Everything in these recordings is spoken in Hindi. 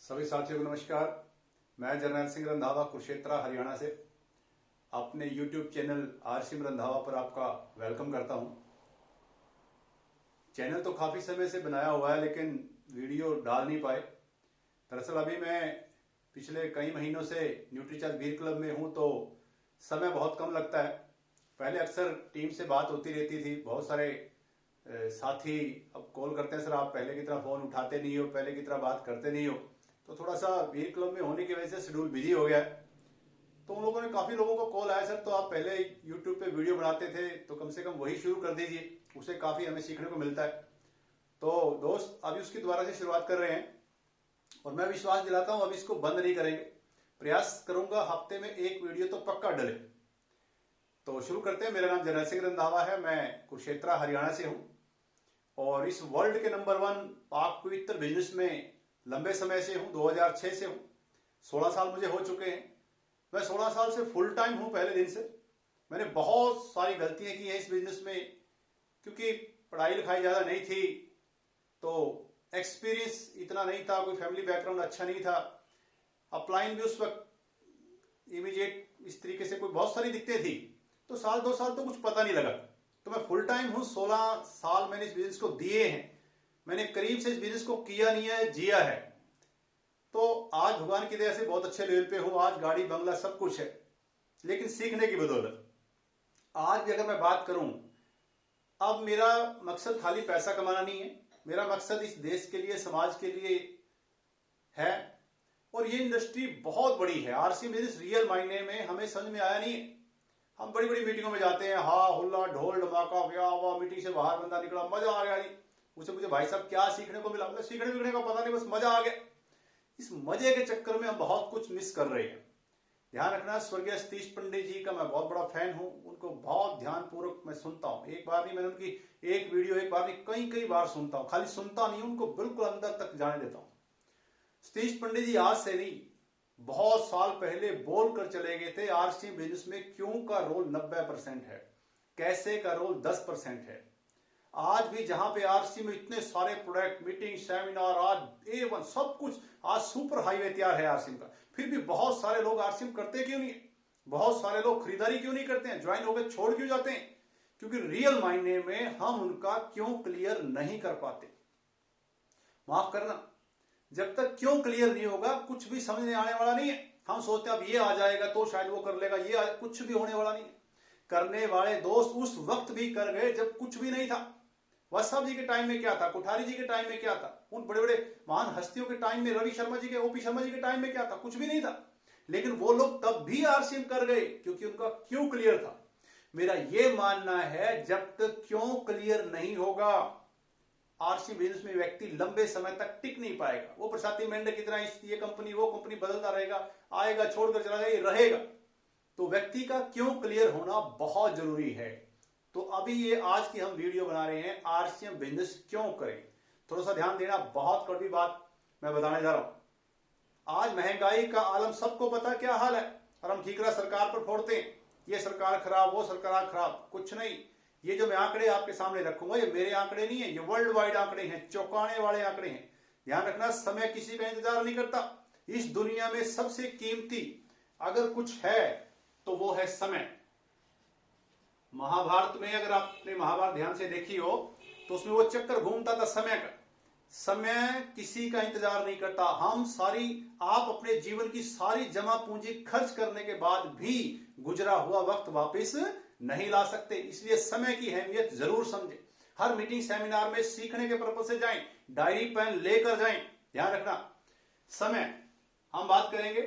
सभी साथियों को नमस्कार। मैं जर्नैल सिंह रंधावा कुरुक्षेत्र हरियाणा से अपने YouTube चैनल आरसिम रंधावा पर आपका वेलकम करता हूं। चैनल तो काफ़ी समय से बनाया हुआ है लेकिन वीडियो डाल नहीं पाए। दरअसल अभी मैं पिछले कई महीनों से न्यूट्रीचार्ज वीर क्लब में हूं तो समय बहुत कम लगता है। पहले अक्सर टीम से बात होती रहती थी, बहुत सारे साथी अब कॉल करते हैं, सर आप पहले की तरह फ़ोन उठाते नहीं हो, पहले की तरह बात करते नहीं हो। तो थोड़ा सा वीर क्लब में होने की वजह से शेड्यूल बिजी हो गया है। तो उन लोगों ने काफ़ी लोगों को कॉल आया, सर तो आप पहले यूट्यूब पे वीडियो बनाते थे तो कम से कम वही शुरू कर दीजिए, उससे काफ़ी हमें सीखने को मिलता है। तो दोस्त अभी उसकी दोबारा से शुरुआत कर रहे हैं और मैं विश्वास दिलाता हूँ अभी इसको बंद नहीं करेंगे। प्रयास करूंगा हफ्ते में एक वीडियो तो पक्का डले। तो शुरू करते हैं। मेरा नाम जर्नैल सिंह रंधावा है, मैं कुरुक्षेत्र हरियाणा से हूँ और इस वर्ल्ड के नंबर 1 पाक पवित्र बिजनेस में लंबे समय से हूँ, 2006 से हूँ। 16 साल मुझे हो चुके हैं। मैं 16 साल से फुल टाइम हूँ। पहले दिन से मैंने बहुत सारी गलतियां की हैं इस बिजनेस में, क्योंकि पढ़ाई लिखाई ज़्यादा नहीं थी तो एक्सपीरियंस इतना नहीं था, कोई फैमिली बैकग्राउंड अच्छा नहीं था। अपलाइन भी उस वक्त इमीडिएट इस तरीके से कोई बहुत सारी दिक्कतें थी, तो साल 2 साल तो कुछ पता नहीं लगा। तो मैं फुल टाइम हूँ, 16 साल मैंने इस बिजनेस को दिए हैं। मैंने करीब से इस बिजनेस को किया नहीं है, जिया है। तो आज भगवान की दया से बहुत अच्छे लेवल पे हूँ। आज गाड़ी बंगला सब कुछ है, लेकिन सीखने की बदौलत। आज भी अगर मैं बात करूं, अब मेरा मकसद खाली पैसा कमाना नहीं है, मेरा मकसद इस देश के लिए, समाज के लिए है। और ये इंडस्ट्री बहुत बड़ी है। आरसी बिजनेस रियल मायने में हमें समझ में आया नहीं है। हम बड़ी बड़ी मीटिंगों में जाते हैं, हा हुल्ला ढोल धमाका, ब्याह हुआ, मीटिंग से बाहर बंदा निकला, मजा आ गया। उसे मुझे भाई साहब क्या सीखने को मिला? सीखने विखने का पता नहीं, बस मजा आ गया। इस मजे के चक्कर में हम बहुत कुछ मिस कर रहे हैं। ध्यान रखना, स्वर्गीय सतीश पंडित जी का मैं बहुत बड़ा फैन हूं। उनको बहुत ध्यानपूर्वक मैं सुनता हूं। एक बार नहीं, मैंने उनकी एक वीडियो एक बार नहीं कई कई बार सुनता हूं। खाली सुनता नहीं, उनको बिल्कुल अंदर तक जाने देता हूं। सतीश पंडित जी आज से नहीं, बहुत साल पहले बोल कर चले गए थे, आरसी बिजनेस में क्यों का रोल 90% है, कैसे का रोल 10% है। आज भी जहां पे आरसी में इतने सारे प्रोडक्ट, मीटिंग, सेमिनार, आज A1 सब कुछ, आज सुपर हाईवे तैयार है आरसीएम का, फिर भी बहुत सारे लोग आरसीएम करते क्यों नहीं? बहुत सारे लोग खरीदारी क्यों नहीं करते हैं? ज्वाइन हो गए, छोड़ क्यों जाते हैं? क्योंकि रियल मायने में हम उनका क्यों क्लियर नहीं कर पाते। माफ करना, जब तक क्यों क्लियर नहीं होगा कुछ भी समझ में आने वाला नहीं है। हम सोचते हैं अब ये आ जाएगा तो शायद वो कर लेगा, ये कुछ भी होने वाला नहीं है। करने वाले दोस्त उस वक्त भी कर गए जब कुछ भी नहीं था। वत्सव जी के टाइम में क्या था, कुठारी जी के टाइम में क्या था, उन बड़े बड़े महान हस्तियों के टाइम में, रवि शर्मा जी के, ओपी शर्मा जी के टाइम में क्या था? कुछ भी नहीं था। लेकिन वो लोग तब भी आरसीएम कर गए क्योंकि उनका क्यों क्लियर था। मेरा ये मानना है जब तक क्यों क्लियर नहीं होगा आरसी बिजनेस में व्यक्ति लंबे समय तक टिक नहीं पाएगा। वो प्रसादी मेंढक की तरह ये कंपनी वो कंपनी बदलता रहेगा, आएगा छोड़कर चला जाएगा, रहेगा। तो व्यक्ति का क्यों क्लियर होना बहुत जरूरी है। तो अभी ये आज की हम वीडियो बना रहे हैं, आरसीएम बिजनेस क्यों करें। थोड़ा सा ध्यान देना, बहुत कड़वी बात मैं बताने जा रहा हूं। आज महंगाई का आलम सबको पता क्या हाल है और हम ठीकरा सरकार पर फोड़ते हैं, ये सरकार खराब, वो सरकार खराब। कुछ नहीं, ये जो मैं आंकड़े आपके सामने रखूंगा ये मेरे आंकड़े नहीं है, ये वर्ल्ड वाइड आंकड़े हैं, चौंकाने वाले आंकड़े हैं। ध्यान रखना, समय किसी का इंतजार नहीं करता। इस दुनिया में सबसे कीमती अगर कुछ है तो वो है समय। महाभारत में अगर आपने महाभारत ध्यान से देखी हो तो उसमें वो चक्कर घूमता था समय का। समय किसी का इंतजार नहीं करता। आप अपने जीवन की सारी जमा पूंजी खर्च करने के बाद भी गुजरा हुआ वक्त वापस नहीं ला सकते। इसलिए समय की अहमियत जरूर समझें। हर मीटिंग सेमिनार में सीखने के पर्पज से जाएं, डायरी पेन लेकर जाएं। ध्यान रखना, समय हम बात करेंगे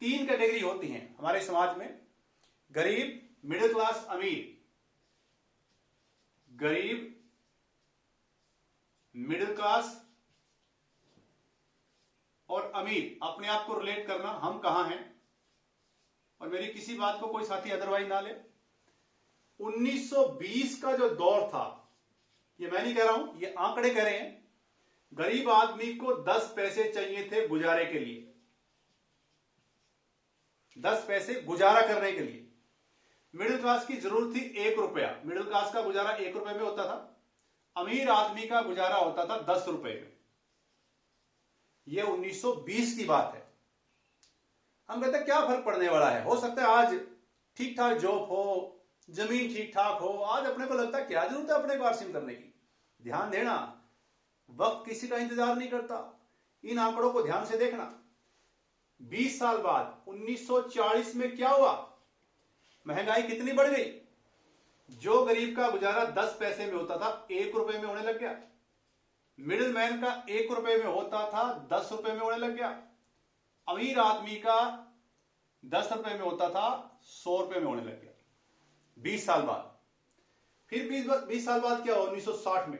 3 कैटेगरी होती हैं हमारे समाज में, गरीब, मिडिल क्लास, अमीर। गरीब, मिडिल क्लास और अमीर। अपने आप को रिलेट करना, हम कहां हैं, और मेरी किसी बात को कोई साथी अदरवाइज ना ले। 1920 का जो दौर था, ये मैं नहीं कह रहा हूं, ये आंकड़े कह रहे हैं। गरीब आदमी को 10 पैसे चाहिए थे गुजारे के लिए, 10 पैसे गुजारा करने के लिए। मिडिल क्लास की जरूरत थी 1 रुपया। मिडिल क्लास का गुजारा 1 रुपए में होता था। अमीर आदमी का गुजारा होता था 10 रुपए में। ये 1920 की बात है। हम कहते हैं क्या फर्क पड़ने वाला है, हो सकता है आज ठीक ठाक जॉब हो, जमीन ठीक ठाक हो, आज अपने को लगता है क्या जरूरत है अपने को आरसीएम करने की। ध्यान देना, वक्त किसी का इंतजार नहीं करता। इन आंकड़ों को ध्यान से देखना। 20 साल बाद 1940 में क्या हुआ, महंगाई कितनी बढ़ गई। जो गरीब का गुजारा 10 पैसे में होता था 1 रुपए में होने लग गया। मिडिल मैन का 1 रुपए में होता था 10 रुपए में होने लग गया। अमीर आदमी का 10 रुपए में होता था 100 रुपए में होने लग गया 20 साल बाद। फिर 20 साल बाद क्या हुआ, 1960 में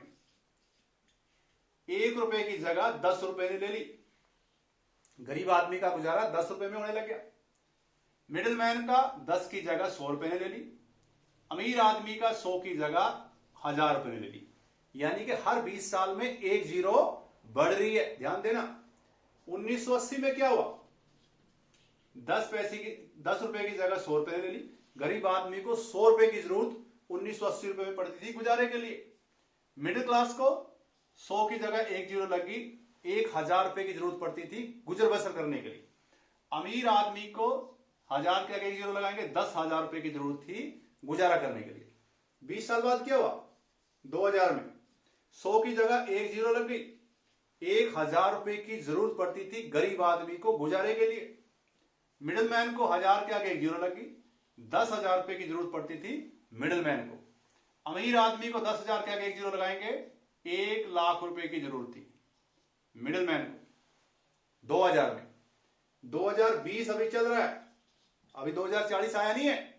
1 रुपए की जगह 10 रुपए ने ले ली। गरीब आदमी का गुजारा 10 रुपए में होने लग गया। मिडिल मैन का 10 की जगह 100 रुपए ने ले ली। अमीर आदमी का 100 की जगह 1000 रुपए ने ले ली। यानी कि हर 20 साल में एक जीरो बढ़ रही है। ध्यान देना। 1980 में क्या हुआ, 10 रुपए की जगह 100 रुपए ने ले ली। गरीब आदमी को 100 रुपए की जरूरत 1980 रुपए में पड़ती थी गुजारे के लिए। मिडिल क्लास को 100 की जगह एक जीरो लगी, 1000 रुपए की जरूरत पड़ती थी गुजर बसर करने के लिए। अमीर आदमी को 1000 के आगे एक जीरो लगाएंगे, 10,000 रुपए की जरूरत थी गुजारा करने के लिए। 20 साल बाद क्या हुआ, 2000 में 100 की जगह एक जीरो लग गई, 1000 रुपए की जरूरत पड़ती थी गरीब आदमी को गुजारे के लिए। मिडिल मैन को 1000 के आगे एक जीरो लगी, 10,000 रुपए की जरूरत पड़ती थी मिडिल मैन को। अमीर आदमी को 10,000 के आगे एक जीरो लगाएंगे, 1 लाख रुपए की जरूरत थी मिडिल मैन को 2000 में। 2020 अभी चल रहा है, अभी 2040 आया नहीं है।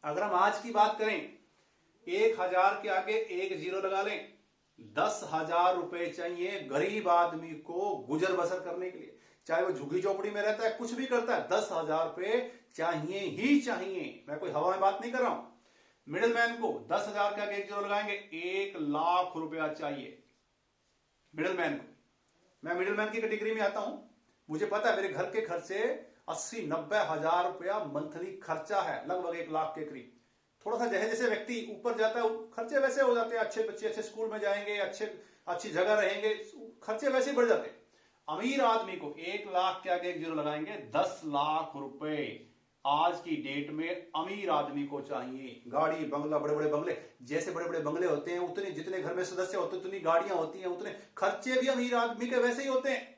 अगर हम आज की बात करें, 1000 के आगे एक जीरो लगा लें, 10,000 रुपए चाहिए गरीब आदमी को गुजर बसर करने के लिए। चाहे वो झुग्गी झोपड़ी में रहता है, कुछ भी करता है, 10,000 रुपए चाहिए ही चाहिए। मैं कोई हवा में बात नहीं कर रहा हूं। मिडिल मैन को 10,000 के आगे एक जीरो लगाएंगे, 1 लाख रुपया चाहिए मिडिल मैन को। मैं मिडिल मैन की कैटेगरी में आता हूं, मुझे पता है मेरे घर के खर्चे 80-90 हजार रुपया मंथली खर्चा है, लगभग 1 लाख के करीब। थोड़ा सा जैसे व्यक्ति ऊपर जाता है खर्चे वैसे हो जाते हैं, अच्छे बच्चे अच्छे स्कूल में जाएंगे, अच्छी जगह रहेंगे, खर्चे वैसे बढ़ जाते हैं। अमीर आदमी को 1 लाख के आगे एक जीरो लगाएंगे, 10 लाख रुपए आज की डेट में अमीर आदमी को चाहिए। गाड़ी बंगला, बड़े बड़े बंगले, जैसे बड़े बड़े बंगले होते हैं उतने, जितने घर में सदस्य होते हैं उतनी गाड़ियां होती हैं, उतने खर्चे भी अमीर आदमी के वैसे ही होते हैं।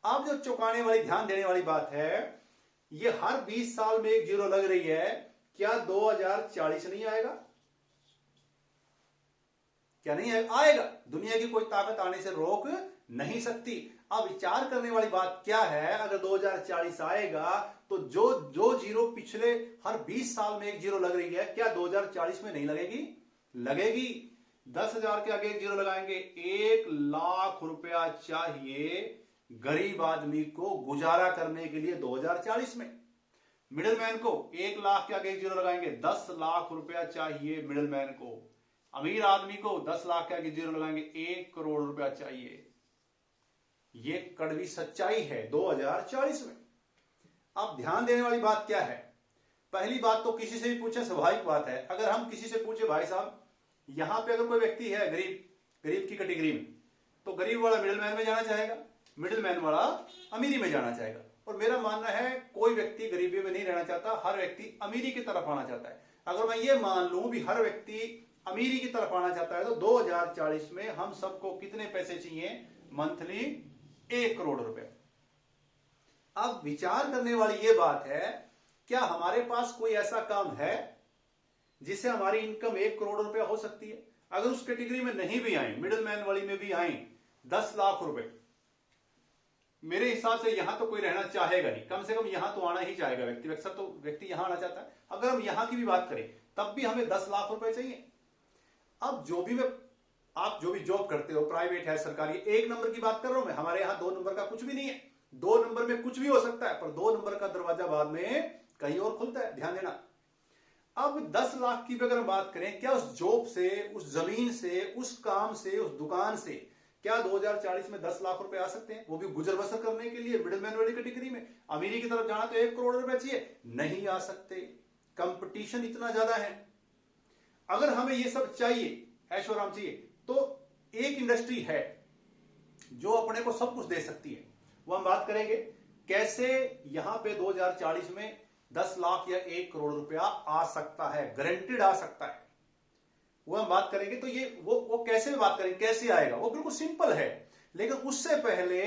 अब जो चौंकाने वाली, ध्यान देने वाली बात है, ये हर 20 साल में एक जीरो लग रही है। क्या 2040 नहीं आएगा? क्या नहीं आएगा? दुनिया की कोई ताकत आने से रोक नहीं सकती। अब विचार करने वाली बात क्या है, अगर 2040 आएगा तो जो जीरो पिछले हर 20 साल में एक जीरो लग रही है, क्या 2040 में नहीं लगेगी? लगेगी। 10,000 के आगे एक जीरो लगाएंगे, 1 लाख रुपया चाहिए गरीब आदमी को गुजारा करने के लिए 2040 में। मिडिल मैन को 1 लाख के आगे एक जीरो लगाएंगे, 10 लाख रुपया चाहिए मिडिल मैन को। अमीर आदमी को 10 लाख के आगे जीरो लगाएंगे, 1 करोड़ रुपया चाहिए। ये कड़वी सच्चाई है 2040 में। अब ध्यान देने वाली बात क्या है, पहली बात तो किसी से भी पूछे, स्वाभाविक बात है, अगर हम किसी से पूछे भाई साहब यहां पे अगर कोई व्यक्ति है गरीब की कैटेगरी में, तो गरीब वाला मिडिल मैन में जाना चाहेगा, मिडिल मैन वाला अमीरी में जाना चाहेगा। और मेरा मानना है कोई व्यक्ति गरीबी में नहीं रहना चाहता, हर व्यक्ति अमीरी की तरफ आना चाहता है। अगर मैं ये मान लूं भी हर व्यक्ति अमीरी की तरफ आना चाहता है, तो 2040 में हम सबको कितने पैसे चाहिए मंथली? 1 करोड़ रुपए। अब विचार करने वाली ये बात है, क्या हमारे पास कोई ऐसा काम है जिससे हमारी इनकम 1 करोड़ रुपया हो सकती है? अगर उस कैटेगरी में नहीं भी आए, मिडिल मैन वाली में भी आए 10 लाख रुपए, मेरे हिसाब से यहां तो कोई रहना चाहेगा नहीं, कम से कम यहां तो आना ही चाहेगा व्यक्ति, अक्सर तो व्यक्ति यहां आना चाहता है। अगर हम यहां की भी बात करें तब भी हमें 10 लाख रुपए चाहिए। अब आप जो भी जॉब करते हो, प्राइवेट है, सरकारी, 1 नंबर की बात कर रहा हूं मैं, हमारे यहां 2 नंबर का कुछ भी नहीं है। 2 नंबर में कुछ भी हो सकता है, पर 2 नंबर का दरवाजा बाद में कहीं और खुलता है, ध्यान देना। अब 10 लाख की भी अगर हम बात करें, क्या उस जॉब से, उस जमीन से, उस काम से, उस दुकान से क्या 2040 में 10 लाख रुपए आ सकते हैं? वो भी गुजर बसर करने के लिए मिडिल मैन वाली कैटेगरी में। अमीरी की तरफ जाना तो 1 करोड़ रुपए चाहिए, नहीं आ सकते, कंपटीशन इतना ज्यादा है। अगर हमें ये सब चाहिए, ऐशो आराम चाहिए, तो एक इंडस्ट्री है जो अपने को सब कुछ दे सकती है। वो हम बात करेंगे कैसे यहां पे 2040 में 10 लाख या 1 करोड़ रुपया आ सकता है, गारंटीड आ सकता है। वो हम बात करेंगे। तो ये वो कैसे बात करेंगे, कैसे आएगा, वो बिल्कुल सिंपल है। लेकिन उससे पहले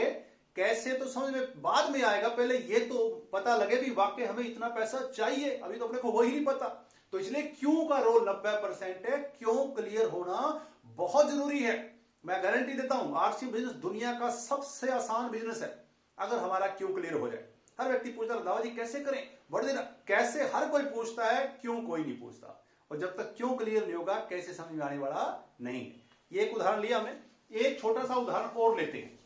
कैसे तो समझ में बाद में आएगा, पहले ये तो पता लगे भी वाकई हमें इतना पैसा चाहिए। अभी तो अपने को वही नहीं पता। तो इसलिए क्यों का रोल 90% है। क्यों क्लियर होना बहुत जरूरी है। मैं गारंटी देता हूं आरसी बिजनेस दुनिया का सबसे आसान बिजनेस है अगर हमारा क्यों क्लियर हो जाए। हर व्यक्ति पूछता है दादा जी कैसे करें, बड़े दिन कैसे हर कोई पूछता है, क्यों कोई नहीं पूछता। और जब तक क्यों क्लियर नहीं होगा कैसे समझ में आने वाला नहीं है। ये एक उदाहरण लिया हमने, एक छोटा सा उदाहरण और लेते हैं।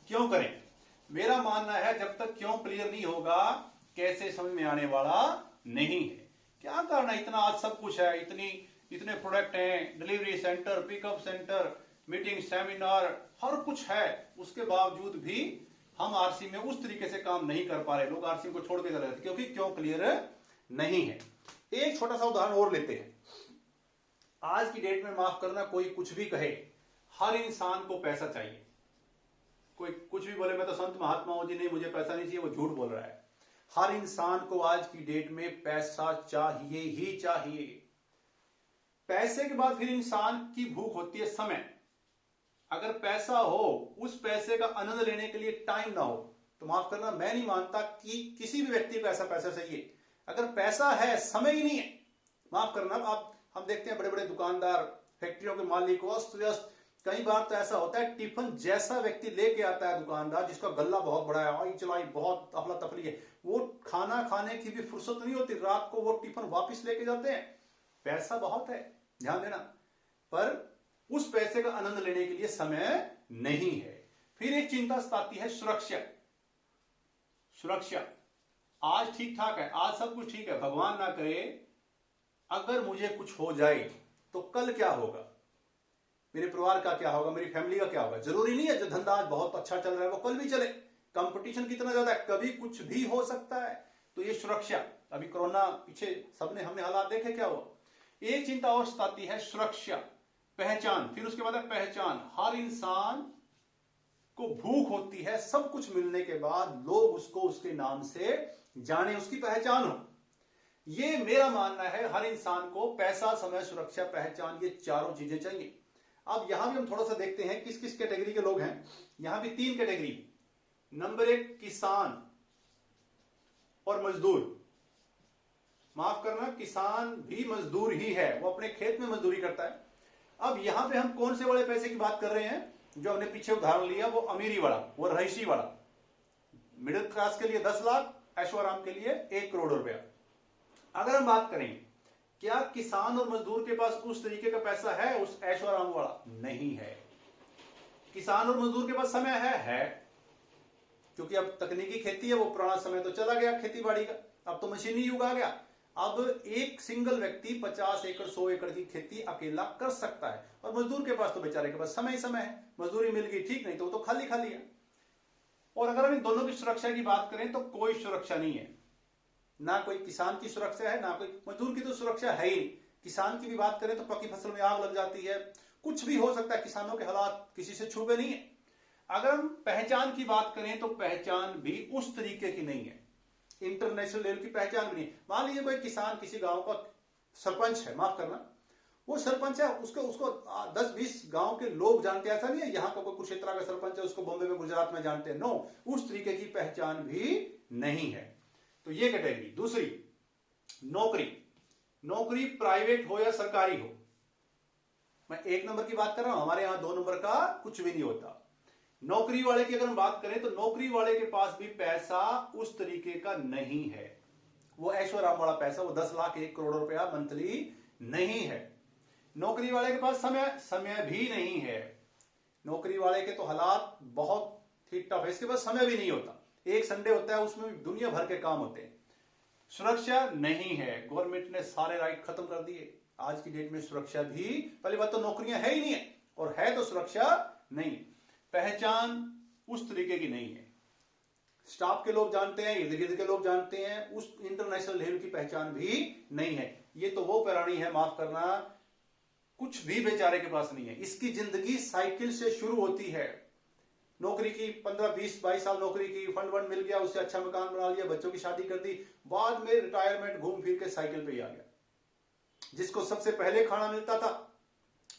क्यों करें, मेरा मानना है जब तक क्यों क्लियर नहीं होगा कैसे समझ में आने वाला नहीं है। क्या कारण है, इतना आज सब कुछ है, इतने प्रोडक्ट हैं, delivery centre, pickup centre, meeting, seminar, हर कुछ है, उसके बावजूद भी हम आरसी में उस तरीके से काम नहीं कर पा रहे। लोग आरसी को छोड़ के चले जाते क्योंकि क्यों क्लियर नहीं है। एक छोटा सा उदाहरण और लेते हैं। आज की डेट में माफ करना, कोई कुछ भी कहे, हर इंसान को पैसा चाहिए। कोई कुछ भी बोले मैं तो संत महात्मा हूं जी, नहीं मुझे पैसा नहीं चाहिए, वो झूठ बोल रहा है। हर इंसान को आज की डेट में पैसा चाहिए ही चाहिए। पैसे के बाद फिर इंसान की भूख होती है समय। अगर पैसा हो, उस पैसे का आनंद लेने के लिए टाइम ना हो, तो माफ करना मैं नहीं मानता कि किसी भी व्यक्ति को ऐसा पैसा चाहिए। अगर पैसा है, समय ही नहीं है, माफ करना। आप हम देखते हैं बड़े बड़े दुकानदार, फैक्ट्रियों के मालिक अस्त व्यस्त। कई बार तो ऐसा होता है टिफिन जैसा व्यक्ति लेके आता है दुकानदार, जिसका गल्ला बहुत बड़ा है, आई चलाई बहुत अफला तफली है, वो खाना खाने की भी फुर्सत नहीं होती, रात को वो टिफिन वापस लेके जाते हैं। पैसा बहुत है, ध्यान देना, पर उस पैसे का आनंद लेने के लिए समय नहीं है। फिर एक चिंता सताती है सुरक्षा। सुरक्षा आज ठीक ठाक है, आज सब कुछ ठीक है, भगवान ना करे अगर मुझे कुछ हो जाए तो कल क्या होगा, मेरे परिवार का क्या होगा, मेरी फैमिली का क्या होगा। जरूरी नहीं है जो धंधा आज बहुत अच्छा चल रहा है वो कल भी चले, कंपटीशन कितना ज्यादा है, कभी कुछ भी हो सकता है। तो ये सुरक्षा, अभी कोरोना पीछे सबने हमने हालात देखे क्या हुआ। एक चिंता और सताती है सुरक्षा, पहचान। फिर उसके बाद है पहचान। हर इंसान को भूख होती है सब कुछ मिलने के बाद लोग उसको उसके नाम से जाने, उसकी पहचान हो। ये मेरा मानना है, हर इंसान को पैसा, समय, सुरक्षा, पहचान, ये चारों चीजें चाहिए। अब यहां भी हम थोड़ा सा देखते हैं किस किस कैटेगरी के लोग हैं। यहां भी 3 कैटेगरी। नंबर 1 किसान और मजदूर। माफ करना, किसान भी मजदूर ही है, वो अपने खेत में मजदूरी करता है। अब यहां पे हम कौन से बड़े पैसे की बात कर रहे हैं, जो हमने पीछे उदाहरण लिया वो अमीरी वाला, वो रईसी वाला। मिडिल क्लास के लिए 10 लाख, ऐशो आराम के लिए 1 करोड़ रुपया। अगर हम बात करें क्या किसान और मजदूर के पास उस तरीके का पैसा है उस ऐशो आराम वाला? नहीं है। किसान और मजदूर के पास समय है, क्योंकि अब तकनीकी खेती है, वो पुराना समय तो चला गया खेती बाड़ी का, अब तो मशीनी युग आ गया। अब एक सिंगल व्यक्ति 50 एकड़ 100 एकड़ की खेती अकेला कर सकता है, और मजदूर के पास तो बेचारे के पास समय ही समय है। मजदूरी मिल गई ठीक, नहीं तो वो तो खाली खाली है। और अगर हम इन दोनों की सुरक्षा की बात करें तो कोई सुरक्षा नहीं है, ना कोई किसान की सुरक्षा है ना कोई मजदूर की, तो सुरक्षा है ही नहीं। किसान की भी बात करें तो पकी फसल में आग लग जाती है, कुछ भी हो सकता है, किसानों के हालात किसी से छुपे नहीं है। अगर हम पहचान की बात करें तो पहचान भी उस तरीके की नहीं है, इंटरनेशनल लेवल की पहचान भी नहीं। मान लीजिए कोई किसान किसी गांव का सरपंच है, माफ करना, वो सरपंच है, उसको 10-20 गांव के लोग जानते हैं, ऐसा नहीं है यहाँ का कोई कुरुक्षेत्र का सरपंच है उसको बॉम्बे में गुजरात में जानते हैं, नो, उस तरीके की पहचान भी नहीं है। तो ये कैटेगरी। दूसरी, नौकरी। नौकरी प्राइवेट हो या सरकारी हो, मैं 1 नंबर की बात कर रहा हूं, हमारे यहां 2 नंबर का कुछ भी नहीं होता। नौकरी वाले की अगर हम बात करें तो नौकरी वाले के पास भी पैसा उस तरीके का नहीं है, वो ऐशो आराम वाला पैसा, वो 10 लाख 1 करोड़ रुपया मंथली नहीं है। नौकरी वाले के पास समय भी नहीं है। नौकरी वाले के तो हालात बहुत ही टफ है, इसके पास समय भी नहीं होता, एक संडे होता है उसमें भी दुनिया भर के काम होते हैं। सुरक्षा नहीं है, गवर्नमेंट ने सारे राइट खत्म कर दिए। आज की डेट में सुरक्षा भी, पहली बात तो नौकरियां है ही नहीं है, और है तो सुरक्षा नहीं। पहचान उस तरीके की नहीं है, स्टाफ के लोग जानते हैं, इर्द गिर्द के लोग जानते हैं, उस इंटरनेशनल लेवल की पहचान भी नहीं है। ये तो वो प्राणी है, माफ करना, कुछ भी बेचारे के पास नहीं है। इसकी जिंदगी साइकिल से शुरू होती है, नौकरी की 15 20 22 साल नौकरी की, फंड वंड मिल गया, उससे अच्छा मकान बना लिया, बच्चों की शादी कर दी, बाद में रिटायरमेंट घूम फिर के साइकिल पे ही आ गया। जिसको सबसे पहले खाना मिलता था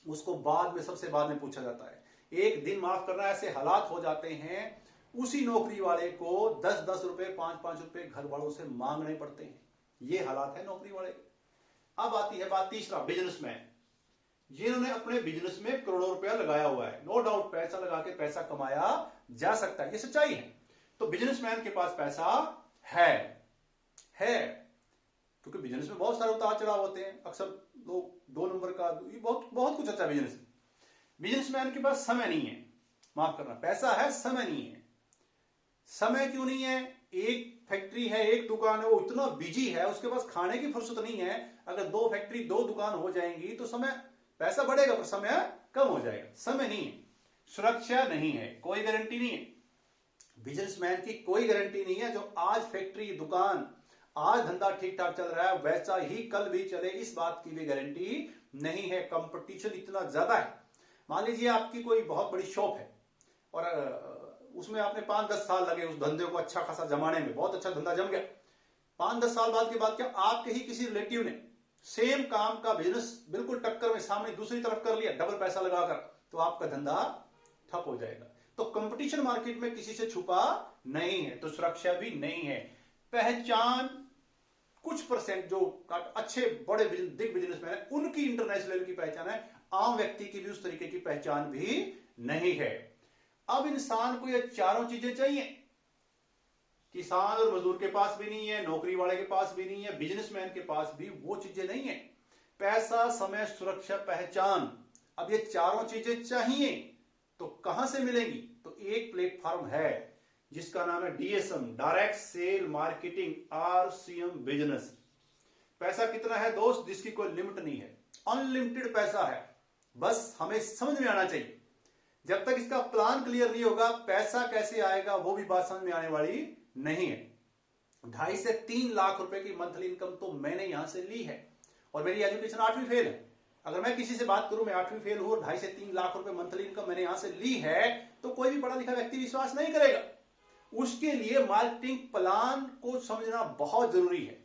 उसको बाद में, सबसे बाद में पूछा जाता है। एक दिन माफ करना, ऐसे हालात हो जाते हैं उसी नौकरी वाले को 10-10 रुपए 5-5 रुपए घर वालों से मांगने पड़ते हैं। ये हालात है नौकरी वाले। अब आती है बात तीसरा, बिजनेसमैन, जिन्होंने अपने बिजनेस में करोड़ों रुपया लगाया हुआ है। नो डाउट पैसा लगा के पैसा कमाया जा सकता है, ये सच्चाई है। तो बिजनेसमैन के पास पैसा है क्योंकि बिजनेस में बहुत सारे उतार चढ़ाव होते हैं। अक्सर लोग 2 नंबर का, बहुत बहुत कुछ अच्छा है बिजनेस में। बिजनेसमैन के पास समय नहीं है, माफ करना, पैसा है, समय नहीं है। समय क्यों नहीं है? एक फैक्ट्री है, एक दुकान है, वो इतना बिजी है, उसके पास खाने की फुर्सत नहीं है। अगर 2 फैक्ट्री 2 दुकान हो जाएंगी तो समय, पैसा बढ़ेगा पर समय कम हो जाएगा। समय नहीं है, सुरक्षा नहीं है, कोई गारंटी नहीं है। बिजनेसमैन की कोई गारंटी नहीं है। जो आज फैक्ट्री दुकान, आज धंधा ठीक ठाक चल रहा है, वैसा ही कल भी चले, इस बात की भी गारंटी नहीं है। कंपटीशन इतना ज्यादा है। मान लीजिए आपकी कोई बहुत बड़ी शॉप है और उसमें आपने 5-10 साल लगे उस धंधे को अच्छा खासा जमाने में, बहुत अच्छा धंधा जम गया। 5-10 साल बाद के बाद क्या आपके ही किसी रिलेटिव ने सेम काम का बिजनेस बिल्कुल टक्कर में सामने दूसरी तरफ कर लिया, डबल पैसा लगाकर, तो आपका धंधा ठप हो जाएगा। तो कंपटीशन मार्केट में किसी से छुपा नहीं है, तो सुरक्षा भी नहीं है। पहचान कुछ परसेंट जो अच्छे बड़े दिग्गज बिजनेसमैन है उनकी इंटरनेशनल लेवल की पहचान है, आम व्यक्ति की भी उस तरीके की पहचान भी नहीं है। अब इंसान को ये चारों चीजें चाहिए। किसान और मजदूर के पास भी नहीं है, नौकरी वाले के पास भी नहीं है, बिजनेसमैन के पास भी वो चीजें नहीं है। पैसा, समय, सुरक्षा, पहचान, अब ये चारों चीजें चाहिए तो कहां से मिलेंगी? तो एक प्लेटफॉर्म है जिसका नाम है DSM, direct sell marketing, RCM business. पैसा कितना है दोस्त? जिसकी कोई लिमिट नहीं है, अनलिमिटेड पैसा है। बस हमें समझ में आना चाहिए। जब तक इसका प्लान क्लियर नहीं होगा, पैसा कैसे आएगा वो भी बात समझ में आने वाली नहीं है। 2.5 से 3 लाख रुपए की मंथली इनकम तो मैंने यहां से ली है और मेरी एजुकेशन 8वीं फेल है। अगर मैं किसी से बात करूं मैं 8वीं फेल हूं और 2.5 से 3 लाख रुपए मंथली इनकम मैंने यहां से ली है, तो कोई भी पढ़ा लिखा व्यक्ति विश्वास नहीं करेगा। उसके लिए मार्केटिंग प्लान को समझना बहुत जरूरी है।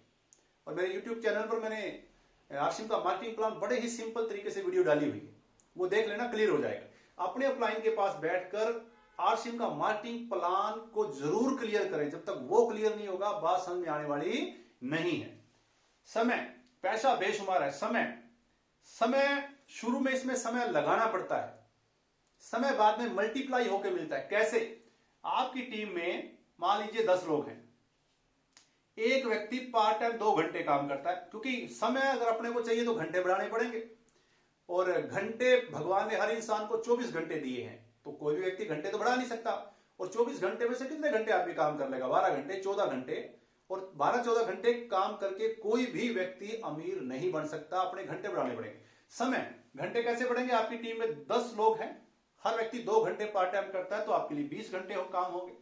और मेरे YouTube चैनल पर मैंने RCM का मार्केटिंग प्लान बड़े ही सिंपल तरीके से वीडियो डाली हुई है, वो देख लेना, क्लियर हो जाएगा। अपने अपलाइन के पास बैठकर RCM का मार्केटिंग प्लान को जरूर क्लियर करें। जब तक वो क्लियर नहीं होगा बात समझ में आने वाली नहीं है। समय, पैसा बेशुमार है। समय शुरू में इसमें समय लगाना पड़ता है, समय बाद में मल्टीप्लाई होकर मिलता है। कैसे? आपकी टीम में मान लीजिए 10 लोग हैं, एक व्यक्ति पार्ट टाइम 2 घंटे काम करता है, क्योंकि समय अगर अपने को चाहिए तो घंटे बढ़ाने पड़ेंगे और घंटे भगवान ने हर इंसान को 24 घंटे दिए हैं, तो कोई भी व्यक्ति घंटे तो बढ़ा नहीं सकता। और 24 घंटे में से कितने घंटे आदमी काम कर लेगा? 12 घंटे, 14 घंटे। और 12-14 घंटे काम करके कोई भी व्यक्ति अमीर नहीं बन सकता, अपने घंटे बढ़ाने पड़ेंगे। समय, घंटे कैसे बढ़ेंगे? आपकी टीम में 10 लोग हैं, हर व्यक्ति 2 घंटे पार्ट टाइम करता है, तो आपके लिए 20 घंटे काम होंगे।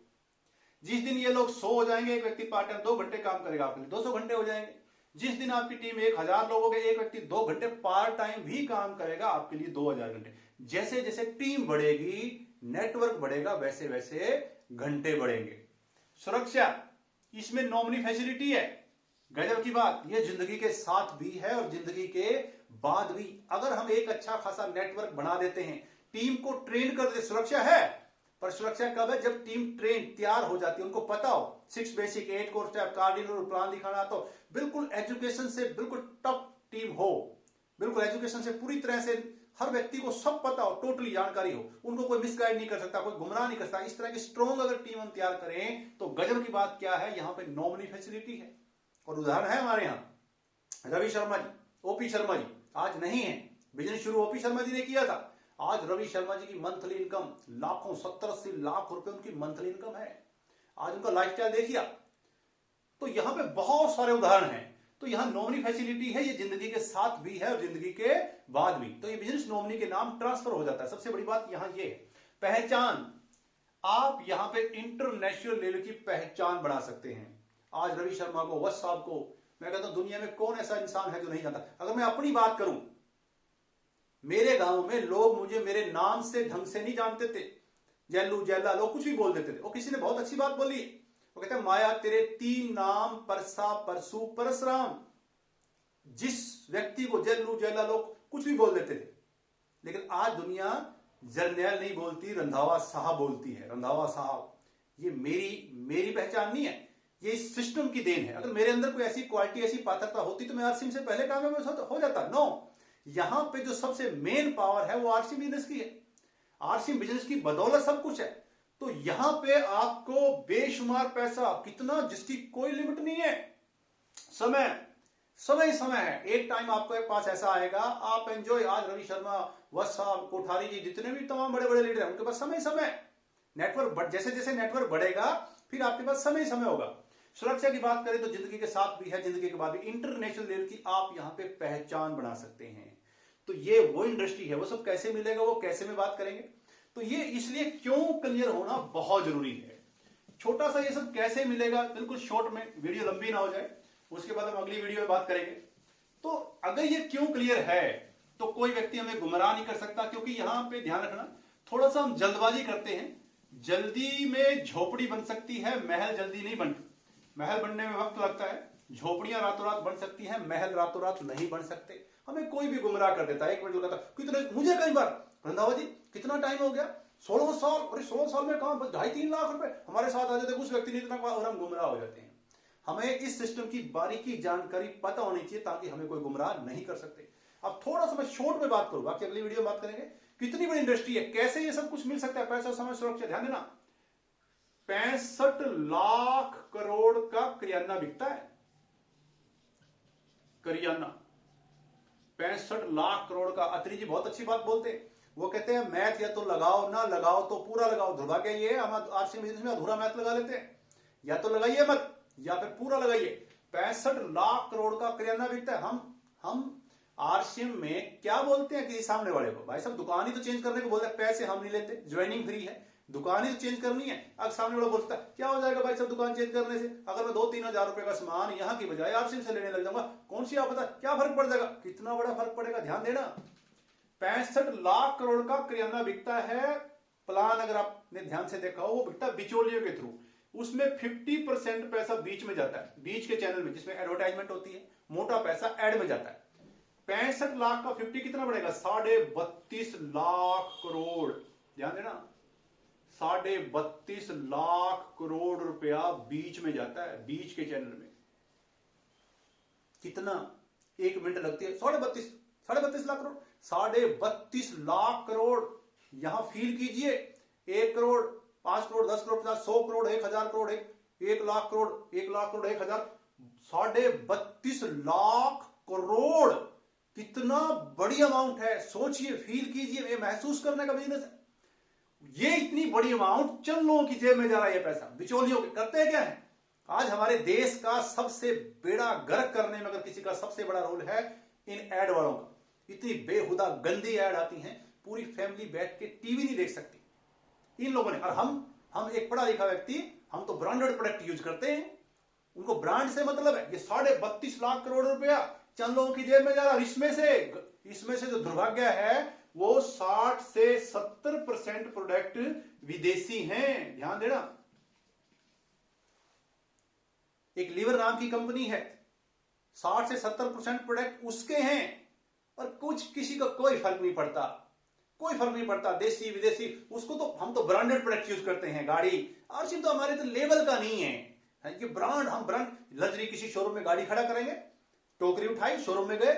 जिस दिन ये लोग 100 हो जाएंगे, एक व्यक्ति पार्ट टाइम 2 घंटे काम करेगा, आपके लिए 200 घंटे हो जाएंगे। जिस दिन आपकी टीम में 1000 लोग हो गए, एक व्यक्ति 2 घंटे पार्ट टाइम भी काम करेगा, आपके लिए 2000 घंटे। जैसे जैसे टीम बढ़ेगी, नेटवर्क बढ़ेगा, वैसे वैसे घंटे बढ़ेंगे। सुरक्षा, इसमें नॉमिनी फैसिलिटी है। गजब की बात, ये जिंदगी के साथ भी है और जिंदगी के बाद भी। अगर हम एक अच्छा खासा नेटवर्क बना देते हैं, टीम को ट्रेन कर देते, सुरक्षा है। पर सुरक्षा कब है? जब टीम ट्रेन तैयार हो जाती है, उनको पता हो 6 basic 8 core step cardinal plan दिखाना, तो बिल्कुल एजुकेशन से बिल्कुल टॉप टीम हो, बिल्कुल एजुकेशन से पूरी तरह से हर व्यक्ति को सब पता हो, टोटली जानकारी हो, उनको कोई मिसगाइड नहीं कर सकता, कोई गुमराह नहीं कर सकता। इस तरह की स्ट्रॉन्ग अगर टीम हम तैयार करें तो गजब की बात क्या है, यहां पे नॉमिनी फैसिलिटी है। और उदाहरण है हमारे यहां रवि शर्मा जी, ओपी शर्मा जी, आज नहीं है, बिजनेस शुरू ओपी शर्मा जी ने किया था। आज रवि शर्मा जी की मंथली इनकम लाखों, 70-80 लाख रुपए उनकी मंथली इनकम है। आज उनका लाइफस्टाइल देखिए। तो यहां पे बहुत सारे उदाहरण हैं। तो यहां नॉमिनी फैसिलिटी है, ये जिंदगी के साथ भी है और जिंदगी के बाद भी। तो ये बिजनेस नॉमिनी के नाम ट्रांसफर हो जाता है। सबसे बड़ी बात यहां ये है, पहचान। आप यहां पे इंटरनेशनल लेवल की पहचान बना सकते हैं। आज रवि शर्मा को, वत्स साहब को, मैं कहता हूं दुनिया में कौन ऐसा इंसान है जो नहीं जानता। अगर मैं अपनी बात करूं, मेरे गांव में लोग मुझे मेरे नाम से ढंग से नहीं जानते थे। जैलू जैला लोग कुछ भी बोल देते थे। वो किसी ने बहुत अच्छी बात बोली, वो कहते हैं माया तेरे 3 नाम परसा परसु परसराम। जिस व्यक्ति को जैलू जैला लोग कुछ भी बोल देते थे, लेकिन आज दुनिया जरनैल नहीं बोलती, रंधावा साहब बोलती है। रंधावा साहब, ये मेरी पहचान नहीं है, ये इस सिस्टम की देन है। अगर मेरे अंदर कोई ऐसी क्वालिटी, ऐसी पात्रता होती तो मैं आरसीएम से पहले काम में हो जाता। नो, यहां पे जो सबसे मेन पावर है वो आरसीएम बिजनेस की है। आरसीएम बिजनेस की बदौलत सब कुछ है। तो यहां पे आपको बेशुमार पैसा, कितना, जिसकी कोई लिमिट नहीं है। समय है। एक टाइम आपके पास ऐसा आएगा, आप एंजॉय। आज रवि शर्मा, वत्स साहब, कोठारी जी, जितने भी तमाम बड़े बड़े लीडर हैं, उनके पास समय नेटवर्क, जैसे जैसे नेटवर्क बढ़ेगा फिर आपके पास समय होगा। सुरक्षा की बात करें तो जिंदगी के साथ भी है, जिंदगी के बाद भी इंटरनेशनल लेवल की आप यहां पे पहचान बना सकते हैं। तो ये वो इंडस्ट्री है, वो सब कैसे मिलेगा, वो कैसे में बात करेंगे। तो ये इसलिए क्यों क्लियर होना बहुत जरूरी है। छोटा सा ये सब कैसे मिलेगा, बिल्कुल शॉर्ट में, वीडियो लंबी ना हो जाए, उसके बाद हम अगली वीडियो में बात करेंगे। तो अगर ये क्यों क्लियर है तो कोई व्यक्ति हमें गुमराह नहीं कर सकता, क्योंकि यहां पे ध्यान रखना, थोड़ा सा हम जल्दबाजी करते हैं। जल्दी में झोपड़ी बन सकती है, महल जल्दी नहीं बनती। महल बनने में वक्त लगता है, झोपड़ियां रातों रात बन सकती हैं, महल रातों रात नहीं बन सकते। हमें कोई भी गुमराह कर देता है। 1 मिनट लगाता कितने, मुझे कई बार, रंधावा जी कितना टाइम हो गया, 16 साल, अरे 16 साल में कहां, बस 2.5-3 लाख रुपए हमारे साथ आ जाते, उस व्यक्ति ने इतना, और हम गुमराह हो जाते हैं। हमें इस सिस्टम की बारीकी जानकारी पता होनी चाहिए ताकि हमें कोई गुमराह नहीं कर सकते। अब थोड़ा सा मैं शॉर्ट में बात करूंगा, बाकी अगली वीडियो में बात करेंगे। कितनी बड़ी इंडस्ट्री है, कैसे ये सब कुछ मिल सकता है, पैसा, समय, सुरक्षा। ध्यान देना, 65 लाख करोड़ का करियाना बिकता है। करियाना 65 लाख करोड़ का। अत्री जी बहुत अच्छी बात बोलते हैं, वो कहते हैं मैथ या तो लगाओ, ना लगाओ तो पूरा लगाओ। दुर्भाग्य ये है, हम आरसीएम बिजनेस में अधूरा मैथ लगा लेते हैं। या तो लगाइए मत, या फिर पूरा लगाइए। 65 लाख करोड़ का करियाना बिकता है। हम आरसीएम में क्या बोलते हैं कि सामने वाले को, भाई साहब दुकान ही तो चेंज करने को बोलते हैं, पैसे हम नहीं लेते, ज्वाइनिंग फ्री है, दुकान ही तो चेंज करनी है। अगर सामने वाला बोलता है क्या हो जाएगा भाई साहब दुकान चेंज करने से, अगर मैं 2-3 हजार रुपए का सामान यहां की बजाय आरसीएम से लेने लग जाऊंगा, कौन सी आप बता, क्या फर्क पड़ जाएगा, कितना बड़ा फर्क पड़ेगा। ध्यान देना, 65 लाख करोड़ का करियाना बिकता है। प्लान अगर आपने ध्यान से देखा हो, वो बिकता है बिचौलियों के थ्रू। उसमें 50% पैसा बीच में जाता है, बीच के चैनल में जिसमें एडवर्टाइजमेंट होती है, मोटा पैसा एड में जाता है। 65 लाख का 50 कितना बढ़ेगा, 32.5 लाख करोड़। ध्यान देना, 32.5 लाख करोड़ रुपया बीच में जाता है, बीच के चैनल में। कितना, 1 मिनट लगती है, 32.5 लाख करोड़, 32.5 लाख करोड़। यहां फील कीजिए, 1 करोड़, 5 करोड़, 10 करोड़, 50, 100 करोड़, 1000 करोड़, 1 लाख करोड़, 1 लाख करोड़, 1000, 32.5 लाख करोड़। कितना बड़ी अमाउंट है, सोचिए, फील कीजिए, ये महसूस करने का बिजनेस है। ये इतनी बड़ी अमाउंट चंद लोगों की जेब में जा रहा है, ये पैसा बिचौलियों के। करते क्या है, आज हमारे देश का सबसे बेड़ा गर्क करने में अगर किसी का सबसे बड़ा रोल है, इन एड वालों का। इतनी बेहुदा गंदी एड आती हैं, पूरी फैमिली बैठ के टीवी नहीं देख सकती इन लोगों ने। और हम एक पढ़ा लिखा व्यक्ति, हम तो ब्रांडेड प्रोडक्ट यूज करते हैं, उनको ब्रांड से मतलब है। ये 32.5 लाख करोड़ रुपया चंद लोगों की जेब में जा रहा है। इसमें से जो दुर्भाग्य है, वो 60 से 70% प्रोडक्ट विदेशी हैं। ध्यान देना, एक लीवर नाम की कंपनी है, 60 से 70% प्रोडक्ट उसके हैं, और किसी का कोई फर्क नहीं पड़ता, देसी विदेशी, उसको तो हम तो ब्रांडेड प्रोडक्ट यूज करते हैं। गाड़ी आरसीएम तो हमारे तो लेवल का नहीं है, ये ब्रांड, हम ब्रांड लग्जरी किसी शोरूम में गाड़ी खड़ा करेंगे, टोकरी उठाई, शोरूम में गए,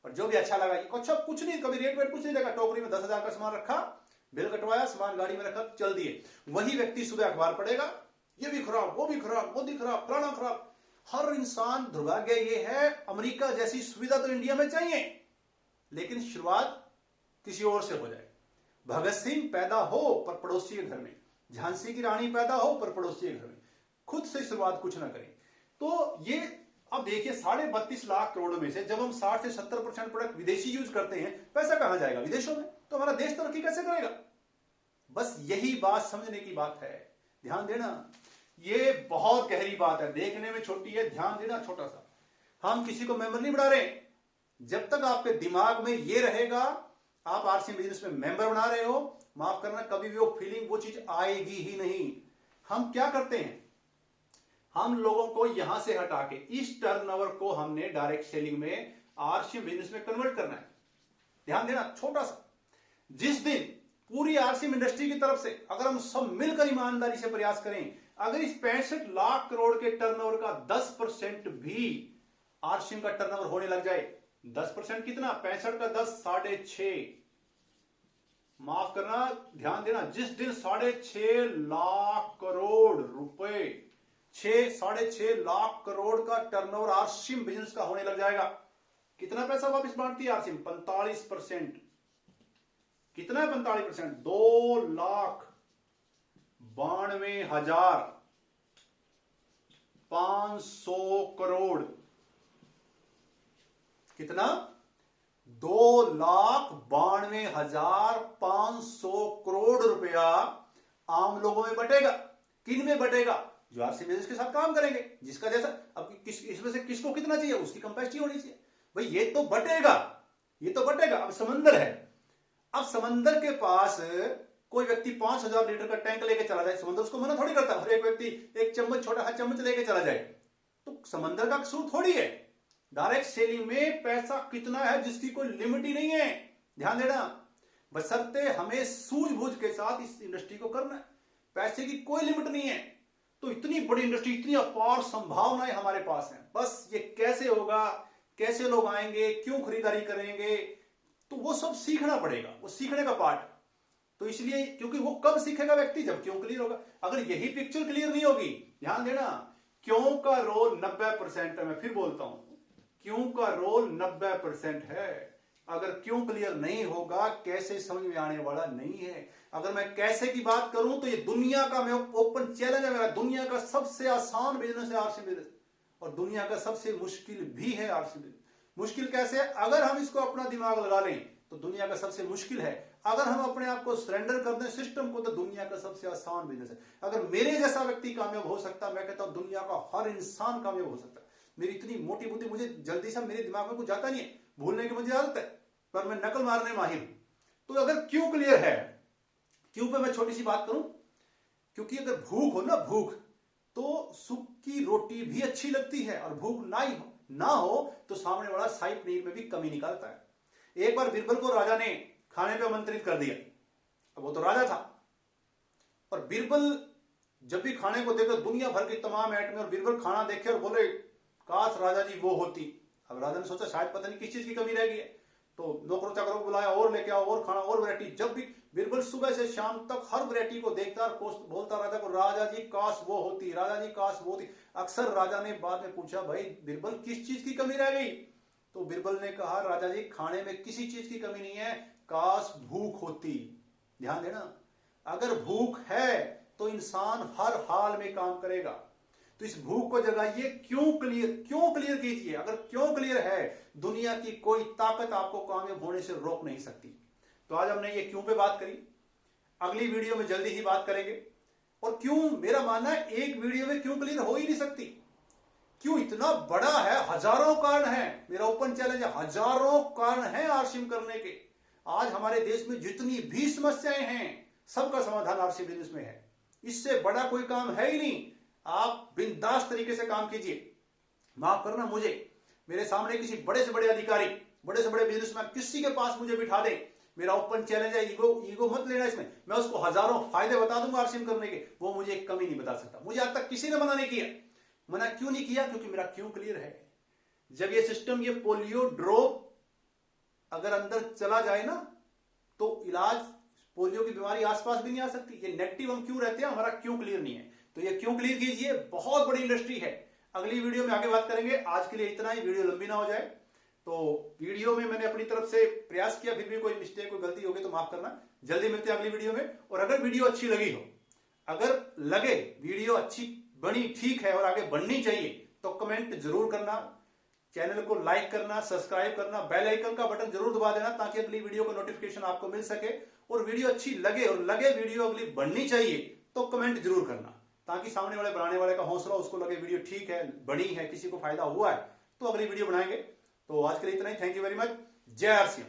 और जो भी अच्छा लगा, कुछ नहीं, कभी रेट वेट कुछ नहीं देखा, टोकरी में 10,000 का सामान रखा, बिल कटवाया, सामान गाड़ी में रखा, चल दिए। वही व्यक्ति सुबह अखबार पढ़ेगा, ये भी खराब, वो भी खराब, मोदी खराब, फलाना खराब। हर इंसान, दुर्भाग्य ये है, अमेरिका जैसी सुविधा तो इंडिया में चाहिए, लेकिन शुरुआत किसी और से हो जाए। भगत सिंह पैदा हो पर पड़ोसी के घर में, झांसी की रानी पैदा हो पर पड़ोसी के घर में, खुद से शुरुआत कुछ ना करें। तो ये अब देखिए, 32.5 लाख करोड़ में से जब हम 60 से 70% प्रोडक्ट विदेशी यूज करते हैं, पैसा कहां जाएगा, विदेशों में। तो हमारा देश तरक्की कैसे करेगा। बस यही बात समझने की बात है। ध्यान देना, ये बहुत गहरी बात है, देखने में छोटी है, ध्यान देना छोटा सा। हम किसी को मेंबर नहीं बढ़ा रहे, जब तक आपके दिमाग में ये रहेगा, आप आरसीएम बिजनेस में मेंबर बना रहे हो, माफ करना, कभी भी वो फीलिंग, वो चीज आएगी ही नहीं। हम क्या करते हैं, हम लोगों को यहां से हटा के इस टर्नओवर को हमने डायरेक्ट सेलिंग में आरसीएम बिजनेस में कन्वर्ट करना है। ध्यान देना, छोटा सा, जिस दिन पूरी आरसीएम इंडस्ट्री की तरफ से अगर हम सब मिलकर ईमानदारी से प्रयास करें, अगर इस 65 लाख करोड़ के टर्नओवर का 10% भी आरसीएम का टर्नओवर होने लग जाए, 10% कितना, 65 का 10, 6.5, माफ करना, ध्यान देना, जिस दिन 6.5 लाख करोड़ रुपए, 6.5 लाख करोड़ का टर्नओवर आरसीएम बिजनेस का होने लग जाएगा, कितना पैसा वापस बांटती है आरसीएम, 45%। कितना है 45%, 2,92,500 करोड़। कितना, 2,92,500 करोड़ रुपया आम लोगों में बटेगा। किन में बटेगा, जो आरसीएम बिजनेस के साथ काम करेंगे, जिसका जैसा, अब इसमें से किसको कितना चाहिए, उसकी कैपेसिटी होनी चाहिए भाई, ये तो बटेगा, ये तो बटेगा। अब समंदर है, अब समंदर के पास कोई व्यक्ति 5,000 लीटर का टैंक लेके चला जाए, समंदर उसको मना थोड़ी करता, हर एक व्यक्ति एक चम्मच, छोटा सा चम्मच लेके चला जाए, तो समंदर का कसूर थोड़ी है। डायरेक्ट सेलिंग में पैसा कितना है जिसकी कोई लिमिट ही नहीं है, ध्यान देना, बशर्ते हमें सूझबूझ के साथ इस इंडस्ट्री को करना है, पैसे की कोई लिमिट नहीं है। तो इतनी बड़ी इंडस्ट्री, इतनी अपार संभावनाएं हमारे पास हैं, बस ये कैसे होगा, कैसे लोग आएंगे, क्यों खरीदारी करेंगे, तो वो सब सीखना पड़ेगा, वो सीखने का पार्ट। तो इसलिए, क्योंकि वो कब सीखेगा व्यक्ति, जब क्यों क्लियर होगा। अगर यही पिक्चर क्लियर नहीं होगी, ध्यान देना, क्यों का रोल 90% है, मैं फिर बोलता हूं, क्यों का रोल 90% है। अगर क्यों क्लियर नहीं होगा, कैसे समझ में आने वाला नहीं है। अगर मैं कैसे की बात करूं तो ये दुनिया का, मैं ओपन चैलेंज है मेरा, दुनिया का सबसे आसान बिजनेस है आरसीएम बिजनेस, और दुनिया का सबसे मुश्किल भी है आरसीएम बिजनेस। मुश्किल कैसे, अगर हम इसको अपना दिमाग लगा लें तो दुनिया का सबसे मुश्किल है, अगर हम अपने आप को सरेंडर कर दें सिस्टम को तो दुनिया का सबसे आसान बिजनेस है। अगर मेरे जैसा व्यक्ति कामयाब हो सकता, मैं कहता हूं दुनिया का हर इंसान कामयाब हो सकता है। मेरी इतनी मोटी बुद्धि, मुझे जल्दी से मेरे दिमाग में कुछ जाता नहीं है, भूलने की मुझे आदत है, पर मैं नकल मारने माहिर हूं। तो अगर क्यों क्लियर है, क्यों पे मैं छोटी सी बात करूं, क्योंकि अगर भूख हो ना, भूख, तो सुख की रोटी भी अच्छी लगती है, और भूख ना हो तो सामने वाला शाही पनीर में भी कमी निकालता है। एक बार बिरबल को राजा ने खाने पे आमंत्रित कर दिया, अब वो तो राजा था, और बिरबल जब भी खाने को देखा, दुनिया भर की तमाम आइटमें, और बिरबल खाना देखे और बोले काश राजा जी वो होती। अब राजा ने सोचा शायद पता नहीं किस चीज की कमी रह गई है, तो नौकरों चाकरों को बुलाया, और लेके आओ, और खाना, और वैरायटी। जब भी बिरबल सुबह से शाम तक हर वैरायटी को देखता और बोलता राजा को, राजा जी काश वो होती, राजा जी काश वो होती। अक्सर राजा ने बाद में पूछा, भाई बिरबल किस चीज की कमी रह गई, तो बिरबल ने कहा, राजा जी खाने में किसी चीज की कमी नहीं है, काश भूख होती। ध्यान देना, अगर भूख है तो इंसान हर हाल में काम करेगा। तो इस भूख को जगाइए, क्यों क्लियर कीजिए। अगर क्यों क्लियर है, दुनिया की कोई ताकत आपको कामयाब होने से रोक नहीं सकती। तो आज हमने ये क्यों पे बात करी, अगली वीडियो में जल्दी ही बात करेंगे। और क्यों, मेरा मानना है एक वीडियो में क्यों क्लियर हो ही नहीं सकती, क्यों इतना बड़ा है, हजारों कारण है, मेरा ओपन चैलेंज है, हजारों कारण है आरसीएम करने के। आज हमारे देश में जितनी भी समस्याएं हैं, सबका समाधान आरसीएम बिजनेस में है, इससे बड़ा कोई काम है ही नहीं। आप बिंदास तरीके से काम कीजिए। माफ करना, मुझे मेरे सामने किसी बड़े से बड़े अधिकारी, बड़े से बड़े बिजनेसमैन किसी के पास मुझे बिठा दे, मेरा ओपन चैलेंज है, ईगो मत लेना इसमें, मैं उसको हजारों फायदे बता दूंगा आरसीएम करने के, वो मुझे एक कमी नहीं बता सकता। मुझे आज तक किसी ने मना नहीं किया। मना क्यों नहीं किया, क्योंकि मेरा क्यों क्लियर है। जब ये सिस्टम, ये पोलियो ड्रॉप अगर अंदर चला जाए ना, तो इलाज, पोलियो की बीमारी आसपास भी नहीं आ सकती। ये नेगेटिव हम क्यों रहते हैं, हमारा क्यों क्लियर नहीं है। तो ये क्यों क्लियर कीजिए, बहुत बड़ी इंडस्ट्री है। अगली वीडियो में आगे बात करेंगे, आज के लिए इतना ही, वीडियो लंबी ना हो जाए। तो वीडियो में मैंने अपनी तरफ से प्रयास किया, फिर भी कोई मिस्टेक, कोई गलती होगी तो माफ करना। जल्दी मिलते हैं अगली वीडियो में। और अगर वीडियो अच्छी लगी हो, अगर लगे वीडियो अच्छी बनी, ठीक है, और आगे बढ़नी चाहिए, तो कमेंट जरूर करना, चैनल को लाइक करना, सब्सक्राइब करना, बेल आइकन का बटन जरूर दबा देना, ताकि अगली वीडियो का नोटिफिकेशन आपको मिल सके। और वीडियो अच्छी लगे और लगे वीडियो अगली बढ़नी चाहिए, तो कमेंट जरूर करना, ताकि सामने वाले बनाने वाले का हौसला, उसको लगे वीडियो ठीक है, बनी है, किसी को फायदा हुआ है, तो अगली वीडियो बनाएंगे। तो आज के लिए इतना ही। Thank you very much. जय आरसीएम।